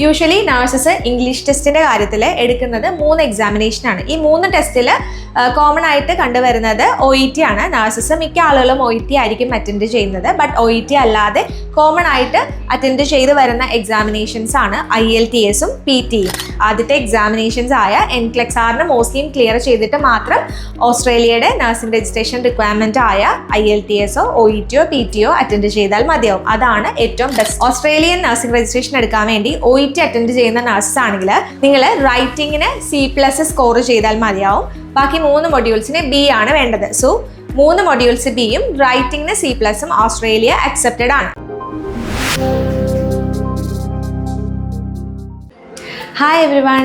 Usually nurses English ടെസ്റ്റിന്റെ കാര്യത്തിൽ എടുക്കുന്നത് 3 എക്സാമിനേഷൻ ആണ്. ഈ 3 ടെസ്റ്റിൽ കോമൺ ആയിട്ട് കണ്ടുവരുന്നത് OET ആണ്. നഴ്സസ് മിക്ക ആളുകളും OET ആയിരിക്കും അറ്റൻഡ് ചെയ്യുന്നത്. ബട്ട് OET അല്ലാതെ കോമൺ ആയിട്ട് അറ്റൻഡ് ചെയ്ത് വരുന്ന എക്സാമിനേഷൻസ് ആണ് IELTS-ഉം PT-യും. ആദ്യത്തെ എക്സാമിനേഷൻസ് ആയ NCLEX-R മോസ്റ്റ്ലിയും ക്ലിയർ ചെയ്തിട്ട് മാത്രം ഓസ്ട്രേലിയയുടെ നഴ്സിംഗ് രജിസ്ട്രേഷൻ റിക്വയർമെന്റ് ആയ IELTS-ഓ OET-യോ PT-യോ അറ്റൻഡ് ചെയ്താൽ മതിയാവും. അതാണ് ഏറ്റവും ബെസ്റ്റ്. ഓസ്ട്രേലിയൻ നഴ്സിംഗ് രജിസ്ട്രേഷൻ എടുക്കാൻ വേണ്ടി OET അറ്റൻഡ് ചെയ്യുന്ന നഴ്സസ് ആണെങ്കിൽ നിങ്ങൾ റൈറ്റിംഗിന് C+ സ്കോർ ചെയ്താൽ മതിയാവും. ബാക്കി 3 മൊഡ്യൂൾസിന് B ആണ് വേണ്ടത്. സോ 3 മൊഡ്യൂൾസ് Bയും റൈറ്റിംഗിന് C+ഉം ഓസ്ട്രേലിയ അക്സെപ്റ്റഡ് ആണ്. ഹായ് എവ്രിവൺ,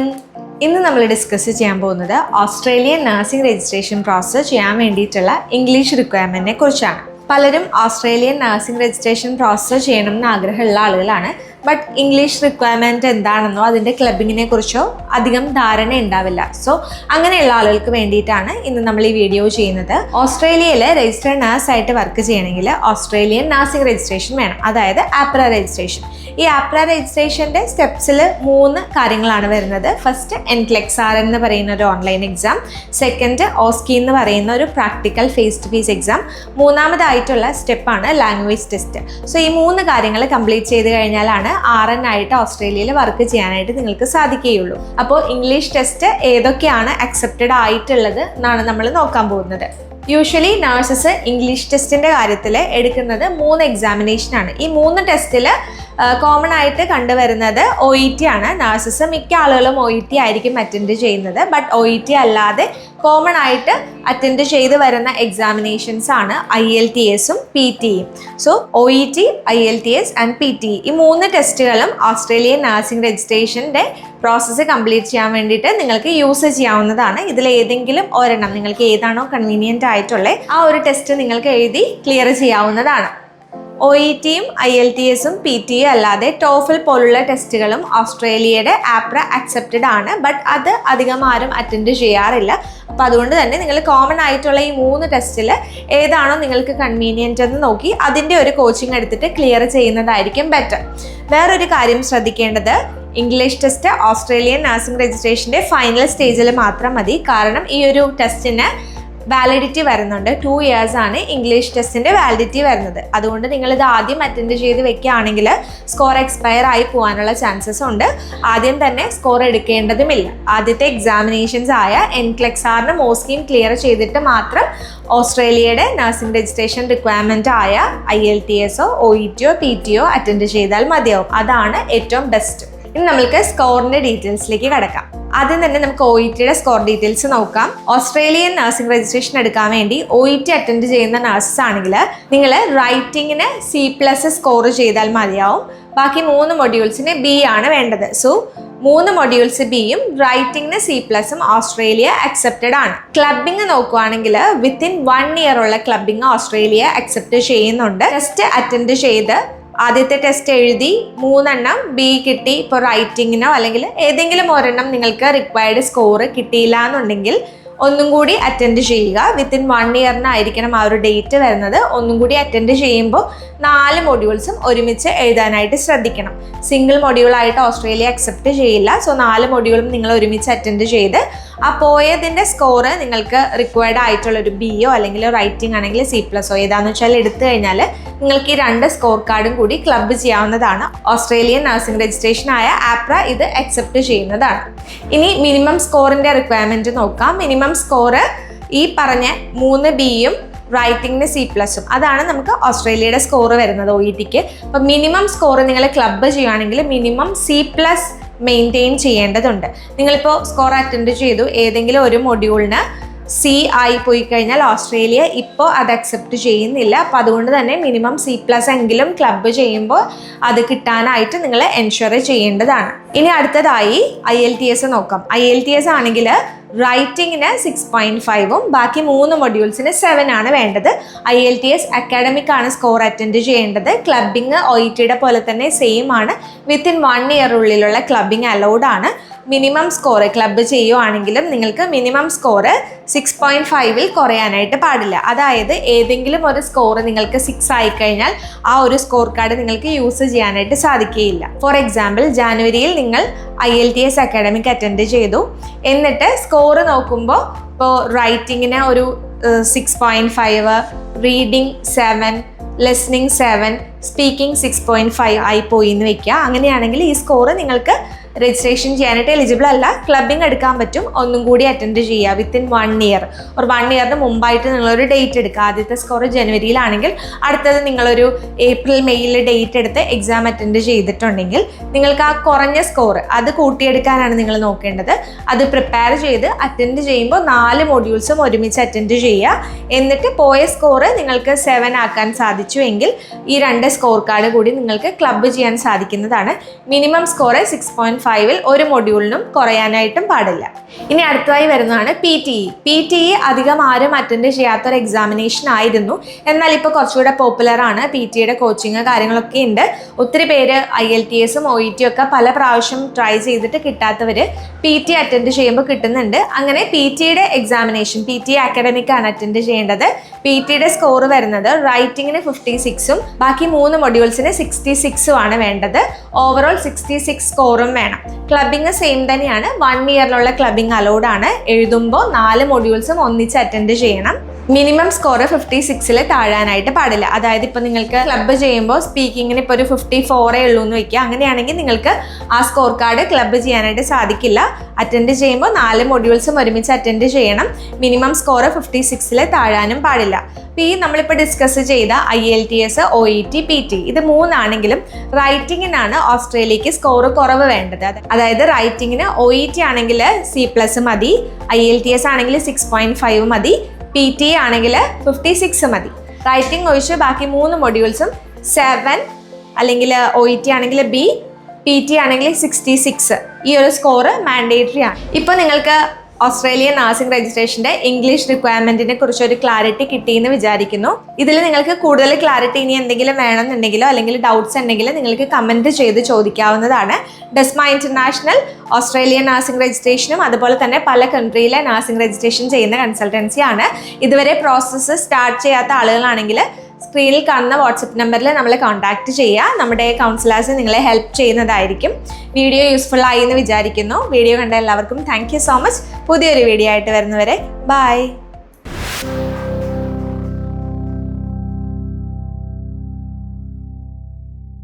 ഇന്ന് നമ്മൾ ഡിസ്കസ് ചെയ്യാൻ പോകുന്നത് ഓസ്ട്രേലിയൻ നഴ്സിംഗ് രജിസ്ട്രേഷൻ പ്രോസസ്സ് ചെയ്യാൻ വേണ്ടിയിട്ടുള്ള ഇംഗ്ലീഷ് റിക്വയർമെന്റിനെ കുറിച്ചാണ്. പലരും ഓസ്ട്രേലിയൻ നഴ്സിംഗ് രജിസ്ട്രേഷൻ പ്രോസസ്സ് ചെയ്യണം എന്ന് ആഗ്രഹമുള്ള ആളുകളാണ്. ബട്ട് ഇംഗ്ലീഷ് റിക്വയർമെൻറ്റ് എന്താണെന്നോ അതിൻ്റെ ക്ലബിങ്ങിനെ കുറിച്ചോ അധികം ധാരണ ഉണ്ടാവില്ല. സോ അങ്ങനെയുള്ള ആളുകൾക്ക് വേണ്ടിയിട്ടാണ് ഇന്ന് നമ്മൾ ഈ വീഡിയോ ചെയ്യുന്നത്. ഓസ്ട്രേലിയയിൽ രജിസ്റ്റേർഡ് നഴ്സായിട്ട് വർക്ക് ചെയ്യണമെങ്കിൽ ഓസ്ട്രേലിയൻ നഴ്സിംഗ് രജിസ്ട്രേഷൻ വേണം, അതായത് APRA രജിസ്ട്രേഷൻ. ഈ APRA രജിസ്ട്രേഷൻ്റെ സ്റ്റെപ്സിൽ 3 കാര്യങ്ങളാണ് വരുന്നത്. ഫസ്റ്റ് NCLEX-R എന്ന് പറയുന്ന ഒരു ഓൺലൈൻ എക്സാം, സെക്കൻഡ് OSCE എന്ന് പറയുന്ന ഒരു practical face to face exam, മൂന്നാമതായിട്ടുള്ള സ്റ്റെപ്പാണ് ലാംഗ്വേജ് ടെസ്റ്റ്. സോ ഈ 3 കാര്യങ്ങൾ കംപ്ലീറ്റ് ചെയ്ത് കഴിഞ്ഞാലാണ് RN ആയിട്ട് ഓസ്ട്രേലിയയിൽ വർക്ക് ചെയ്യാനായിട്ട് നിങ്ങൾക്ക് സാധിക്കുകയുള്ളൂ. അപ്പോൾ ഇംഗ്ലീഷ് ടെസ്റ്റ് ഏതൊക്കെയാണ് അക്സെപ്റ്റഡ് ആയിട്ടുള്ളത് എന്നാണ് നമ്മൾ നോക്കാൻ പോകുന്നത്. യൂഷ്വലി നഴ്സസ് ഇംഗ്ലീഷ് ടെസ്റ്റിന്റെ കാര്യത്തിൽ എടുക്കുന്നത് 3 എക്സാമിനേഷൻ ആണ്. ഈ 3 ടെസ്റ്റിൽ കോമൺ ആയിട്ട് കണ്ടുവരുന്നത് OET ആണ്. നഴ്സസ് മിക്ക ആളുകളും OET ആയിരിക്കും അറ്റൻഡ് ചെയ്യുന്നത്. ബട്ട് OET അല്ലാതെ കോമൺ ആയിട്ട് അറ്റൻഡ് ചെയ്ത് വരുന്ന എക്സാമിനേഷൻസ് ആണ് IELTS-ഉം PT-യും. So OET, IELTS and PT ഈ 3 ടെസ്റ്റുകളും ഓസ്ട്രേലിയൻ നഴ്സിംഗ് രജിസ്ട്രേഷൻ്റെ പ്രോസസ്സ് കംപ്ലീറ്റ് ചെയ്യാൻ വേണ്ടിയിട്ട് നിങ്ങൾക്ക് യൂസ് ചെയ്യാവുന്നതാണ്. ഇതിൽ ഏതെങ്കിലും ഒരെണ്ണം നിങ്ങൾക്ക് ഏതാണോ കൺവീനിയൻ്റ് ആയിട്ടുള്ള ആ ഒരു ടെസ്റ്റ് നിങ്ങൾക്ക് എഴുതി ക്ലിയർ ചെയ്യാവുന്നതാണ്. OET-യും IELTS-ഉം PT-യും അല്ലാതെ TOEFL പോലുള്ള ടെസ്റ്റുകളും ഓസ്ട്രേലിയയുടെ APRA അക്സെപ്റ്റഡ് ആണ്. ബട്ട് അത് അധികം ആരും അറ്റൻഡ് ചെയ്യാറില്ല. അപ്പോൾ അതുകൊണ്ട് തന്നെ നിങ്ങൾ കോമൺ ആയിട്ടുള്ള ഈ 3 ടെസ്റ്റിൽ ഏതാണോ നിങ്ങൾക്ക് കൺവീനിയൻ്റ് എന്ന് നോക്കി അതിൻ്റെ ഒരു കോച്ചിങ് എടുത്തിട്ട് ക്ലിയർ ചെയ്യുന്നതായിരിക്കും ബെറ്റർ. വേറൊരു കാര്യം ശ്രദ്ധിക്കേണ്ടത്, ഇംഗ്ലീഷ് ടെസ്റ്റ് ഓസ്ട്രേലിയൻ നഴ്സിംഗ് രജിസ്ട്രേഷൻ്റെ ഫൈനൽ സ്റ്റേജിൽ മാത്രം മതി. കാരണം ഈ ഒരു ടെസ്റ്റിന് വാലിഡിറ്റി വരുന്നുണ്ട്. 2 years ആണ് ഇംഗ്ലീഷ് ടെസ്റ്റിൻ്റെ വാലിഡിറ്റി വരുന്നത്. അതുകൊണ്ട് നിങ്ങളിത് ആദ്യം അറ്റൻഡ് ചെയ്ത് വെക്കുകയാണെങ്കിൽ സ്കോർ എക്സ്പയർ ആയി പോകാനുള്ള ചാൻസസ് ഉണ്ട്. ആദ്യം തന്നെ സ്കോർ എടുക്കേണ്ടതുമില്ല. ആദ്യത്തെ എക്സാമിനേഷൻസ് ആയ NCLEX-R മോസ്റ്റ്ലിയും ക്ലിയർ ചെയ്തിട്ട് മാത്രം ഓസ്ട്രേലിയയുടെ നഴ്സിംഗ് രജിസ്ട്രേഷൻ റിക്വയർമെൻറ്റ് ആയ IELTS-ഓ OET-യോ PT-യോ അറ്റൻഡ് ചെയ്താൽ മതിയാവും. അതാണ് ഏറ്റവും ബെസ്റ്റ്. ഇനി നമ്മൾക്ക് സ്കോറിൻ്റെ ഡീറ്റെയിൽസിലേക്ക് കടക്കാം. ആദ്യം തന്നെ നമുക്ക് OET-യുടെ സ്കോർ ഡീറ്റെയിൽസ് നോക്കാം. ഓസ്ട്രേലിയൻ നഴ്സിംഗ് രജിസ്ട്രേഷൻ എടുക്കാൻ വേണ്ടി OET അറ്റൻഡ് ചെയ്യുന്ന നഴ്സസ് ആണെങ്കിൽ നിങ്ങൾ റൈറ്റിംഗിന് C+ സ്കോർ ചെയ്താൽ മതിയാവും. ബാക്കി 3 മൊഡ്യൂൾസിന് B ആണ് വേണ്ടത്. സോ 3 മൊഡ്യൂൾസ് Bയും റൈറ്റിംഗിന് C+ഉം ഓസ്ട്രേലിയ അക്സെപ്റ്റഡ് ആണ്. ക്ലബിംഗ് നോക്കുകയാണെങ്കിൽ വിത്തിൻ 1 year ഉള്ള ക്ലബിംഗ് ഓസ്ട്രേലിയ അക്സെപ്റ്റ് ചെയ്യുന്നുണ്ട്. ടെസ്റ്റ് അറ്റൻഡ് ചെയ്ത് ആദ്യത്തെ ടെസ്റ്റ് എഴുതി 3 എണ്ണം B കിട്ടി, ഇപ്പോൾ റൈറ്റിങ്ങിനോ അല്ലെങ്കിൽ ഏതെങ്കിലും ഒരെണ്ണം നിങ്ങൾക്ക് റിക്വയർഡ് സ്കോർ കിട്ടിയില്ല എന്നുണ്ടെങ്കിൽ ഒന്നും കൂടി അറ്റൻഡ് ചെയ്യുക. വിത്തിൻ 1 year ആ ഒരു ഡേറ്റ് വരുന്നത്. ഒന്നും കൂടി അറ്റൻഡ് ചെയ്യുമ്പോൾ 4 മൊഡ്യൂൾസും ഒരുമിച്ച് എഴുതാനായിട്ട് ശ്രദ്ധിക്കണം. സിംഗിൾ മൊഡ്യൂളായിട്ട് ഓസ്ട്രേലിയ അക്സെപ്റ്റ് ചെയ്യില്ല. സോ 4 മൊഡ്യൂളും നിങ്ങൾ ഒരുമിച്ച് അറ്റൻഡ് ചെയ്ത് ആ പോയതിൻ്റെ സ്കോറ് നിങ്ങൾക്ക് റിക്വയർഡ് ആയിട്ടുള്ളൊരു B-യോ അല്ലെങ്കിൽ റൈറ്റിംഗ് ആണെങ്കിൽ C+ഓ ഏതാണെന്ന് വെച്ചാൽ എടുത്തു കഴിഞ്ഞാൽ നിങ്ങൾക്ക് ഈ 2 സ്കോർ കാർഡും കൂടി ക്ലബ് ചെയ്യാവുന്നതാണ്. ഓസ്ട്രേലിയൻ നഴ്സിംഗ് രജിസ്ട്രേഷൻ ആയ APRA ഇത് അക്സെപ്റ്റ് ചെയ്യുന്നതാണ്. ഇനി മിനിമം സ്കോറിൻ്റെ റിക്വയർമെൻറ്റ് നോക്കാം. മിനിമം സ്കോറ് ഈ പറഞ്ഞ 3 B-യും റൈറ്റിംഗിന് C+ഉം അതാണ് നമുക്ക് ഓസ്ട്രേലിയയുടെ സ്കോർ വരുന്നത് OET-ക്ക്. അപ്പം മിനിമം സ്കോർ നിങ്ങൾ ക്ലബ് ചെയ്യുകയാണെങ്കിൽ മിനിമം C+ മെയിൻറ്റെയിൻ ചെയ്യേണ്ടതുണ്ട്. നിങ്ങളിപ്പോൾ സ്കോർ അറ്റൻഡ് ചെയ്തു, ഏതെങ്കിലും ഒരു മൊഡ്യൂളിന് C ആയി പോയി കഴിഞ്ഞാൽ ഓസ്ട്രേലിയ ഇപ്പോൾ അത് അക്സെപ്റ്റ് ചെയ്യുന്നില്ല. അപ്പോൾ അതുകൊണ്ട് തന്നെ മിനിമം C+ എങ്കിലും ക്ലബ് ചെയ്യുമ്പോൾ അത് കിട്ടാനായിട്ട് നിങ്ങൾ എൻഷുർ ചെയ്യേണ്ടതാണ്. ഇനി അടുത്തതായി IELTS നോക്കാം. IELTS ആണെങ്കിൽ റൈറ്റിങ്ങിന് 6.5ഉം ബാക്കി 3 മൊഡ്യൂൾസിന് 7 ആണ് വേണ്ടത്. IELTS അക്കാഡമിക് ആണ് സ്കോർ അറ്റൻഡ് ചെയ്യേണ്ടത്. ക്ലബിങ് OETയുടെ പോലെ തന്നെ സെയിം ആണ്. വിത്തിൻ 1 ഇയർ ഉള്ളിലുള്ള ക്ലബിങ് അലൗഡ് ആണ്. മിനിമം സ്കോർ ക്ലബ്ബ് ചെയ്യുവാണെങ്കിലും നിങ്ങൾക്ക് മിനിമം സ്കോർ 6.5ൽ കുറയാനായിട്ട് പാടില്ല. അതായത് ഏതെങ്കിലും ഒരു സ്കോർ നിങ്ങൾക്ക് 6 ആയിക്കഴിഞ്ഞാൽ ആ ഒരു സ്കോർ കാർഡ് നിങ്ങൾക്ക് യൂസ് ചെയ്യാനായിട്ട് സാധിക്കുകയില്ല. ഫോർ എക്സാമ്പിൾ, ജാനുവരിയിൽ നിങ്ങൾ IELTS അക്കാഡമിക് അറ്റൻഡ് ചെയ്തു, എന്നിട്ട് സ്കോർ നോക്കുമ്പോൾ ഇപ്പോൾ റൈറ്റിങ്ങിന് ഒരു 6.5, റീഡിങ് 7, ലിസ്ണിംഗ് 7, സ്പീക്കിംഗ് 6.5 ആയി പോയി എന്ന് വെക്കുക. അങ്ങനെയാണെങ്കിൽ ഈ സ്കോർ നിങ്ങൾക്ക് രജിസ്ട്രേഷൻ ചെയ്യാനായിട്ട് എലിജിബിൾ അല്ല. ക്ലബിങ് എടുക്കാൻ പറ്റും, ഒന്നും കൂടി അറ്റൻഡ് ചെയ്യുക വിത്തിൻ 1 ഇയർ. ഒരു 1 ഇയറിന് മുമ്പായിട്ട് നിങ്ങളൊരു ഡേറ്റ് എടുക്കുക. ആദ്യത്തെ സ്കോർ ജനുവരിയിലാണെങ്കിൽ അടുത്തത് നിങ്ങളൊരു ഏപ്രിൽ മെയ്യിൽ ഡേറ്റ് എടുത്ത് എക്സാം അറ്റൻഡ് ചെയ്തിട്ടുണ്ടെങ്കിൽ നിങ്ങൾക്ക് ആ കുറഞ്ഞ സ്കോർ അത് കൂട്ടിയെടുക്കാനാണ് നിങ്ങൾ നോക്കേണ്ടത്. അത് പ്രിപ്പയർ ചെയ്ത് അറ്റൻഡ് ചെയ്യുമ്പോൾ 4 മൊഡ്യൂൾസും ഒരുമിച്ച് അറ്റൻഡ് ചെയ്യുക. എന്നിട്ട് പോയ സ്കോർ നിങ്ങൾക്ക് 7 ആക്കാൻ സാധിച്ചു എങ്കിൽ ഈ 2 സ്കോർ കാർഡ് കൂടി നിങ്ങൾക്ക് ക്ലബ്ബ് ചെയ്യാൻ സാധിക്കുന്നതാണ്. മിനിമം സ്കോർ 6.5ൽ ഒരു മൊഡ്യൂളിനും കുറയാനായിട്ടും പാടില്ല. ഇനി അടുത്തതായി വരുന്നതാണ് PTE. അധികം ആരും അറ്റൻഡ് ചെയ്യാത്തൊരു എക്സാമിനേഷൻ ആയിരുന്നു. എന്നാൽ ഇപ്പോൾ കുറച്ചുകൂടെ പോപ്പുലർ ആണ്. PTEയുടെ കോച്ചിങ് കാര്യങ്ങളൊക്കെ ഉണ്ട്. ഒത്തിരി പേര് IELTSഉം OETയും ഒക്കെ പല പ്രാവശ്യം ട്രൈ ചെയ്തിട്ട് കിട്ടാത്തവർ PT അറ്റൻഡ് ചെയ്യുമ്പോൾ കിട്ടുന്നുണ്ട്. അങ്ങനെ PTEയുടെ എക്സാമിനേഷൻ PTE അക്കാഡമിക് ആണ് അറ്റൻഡ് ചെയ്യേണ്ടത്. PTEയുടെ സ്കോർ വരുന്നത് റൈറ്റിങ്ങിന് 56ഉം ബാക്കി 3 മൊഡ്യൂൾസിന് 66ഉം ആണ് വേണ്ടത്. ഓവറോൾ 66 സ്കോറും വേണം. ക്ലബിങ് സെയിം തന്നെയാണ്. 1 ഇയറിലുള്ള ക്ലബിങ് അലൗഡ് ആണ്. എഴുതുമ്പോൾ 4 മൊഡ്യൂൾസും ഒന്നിച്ച് അറ്റൻഡ് ചെയ്യണം. മിനിമം സ്കോർ 56ൽ താഴാനായിട്ട് പാടില്ല. അതായത് ഇപ്പോൾ നിങ്ങൾക്ക് ക്ലബ്ബ് ചെയ്യുമ്പോൾ സ്പീക്കിങ്ങിന് ഇപ്പോൾ ഒരു 54 ഉള്ളൂ എന്ന് വയ്ക്കുക. അങ്ങനെയാണെങ്കിൽ നിങ്ങൾക്ക് ആ സ്കോർ കാർഡ് ക്ലബ്ബ് ചെയ്യാനായിട്ട് സാധിക്കില്ല. അറ്റൻഡ് ചെയ്യുമ്പോൾ 4 മൊഡ്യൂൾസും ഒരുമിച്ച് അറ്റൻഡ് ചെയ്യണം. മിനിമം സ്കോർ 56ൽ താഴാനും പാടില്ല. അപ്പോൾ ഈ നമ്മളിപ്പോൾ ഡിസ്കസ് ചെയ്ത IELTS, OET, PT ഇത് 3 ആണെങ്കിലും റൈറ്റിങ്ങിനാണ് ഓസ്ട്രേലിയക്ക് സ്കോർ കുറവ് വേണ്ടത്. അതായത് റൈറ്റിങ്ങിന് OET ആണെങ്കിൽ C+ മതി, IELTS ആണെങ്കിൽ 6.5 മതി, PT ആണെങ്കിൽ 56 മതി. റൈറ്റിംഗ് ഒഴിച്ച് ബാക്കി 3 മൊഡ്യൂൾസും 7 അല്ലെങ്കിൽ OET ആണെങ്കിൽ B, PT ആണെങ്കിൽ 66 ഈ ഒരു സ്കോർ മാൻഡേറ്ററി ആണ്. ഇപ്പോൾ നിങ്ങൾക്ക് ഓസ്ട്രേലിയൻ നഴ്സിംഗ് രജിസ്ട്രേഷൻ്റെ ഇംഗ്ലീഷ് റിക്വയർമെൻറ്റിനെ കുറിച്ചൊരു ക്ലാരിറ്റി കിട്ടിയെന്ന് വിചാരിക്കുന്നു. ഇതിൽ നിങ്ങൾക്ക് കൂടുതൽ ക്ലാരിറ്റി ഇനി എന്തെങ്കിലും വേണമെന്നുണ്ടെങ്കിലോ അല്ലെങ്കിൽ ഡൗട്ട്സ് ഉണ്ടെങ്കിൽ നിങ്ങൾക്ക് കമൻറ്റ് ചെയ്ത് ചോദിക്കാവുന്നതാണ്. ഡെസ്മ ഇൻ്റർനാഷണൽ ഓസ്ട്രേലിയൻ നഴ്സിംഗ് രജിസ്ട്രേഷനും അതുപോലെ തന്നെ പല കൺട്രിയിലെ നഴ്സിംഗ് രജിസ്ട്രേഷൻ ചെയ്യുന്ന കൺസൾട്ടൻസിയാണ്. ഇതുവരെ പ്രോസസ്സ് സ്റ്റാർട്ട് ചെയ്യാത്ത ആളുകളാണെങ്കിൽ സ്ക്രീനിൽ കാണുന്ന വാട്സപ്പ് നമ്പറിൽ നമ്മളെ കോൺടാക്റ്റ് ചെയ്യുക. നമ്മുടെ കൗൺസിലേഴ്സ് നിങ്ങളെ ഹെൽപ്പ് ചെയ്യുന്നതായിരിക്കും. വീഡിയോ യൂസ്ഫുൾ ആയി എന്ന് വിചാരിക്കുന്നു. വീഡിയോ കണ്ട എല്ലാവർക്കും താങ്ക് യു സോ മച്ച്. പുതിയൊരു വീഡിയോ ആയിട്ട് വരുന്നവരെ ബൈ.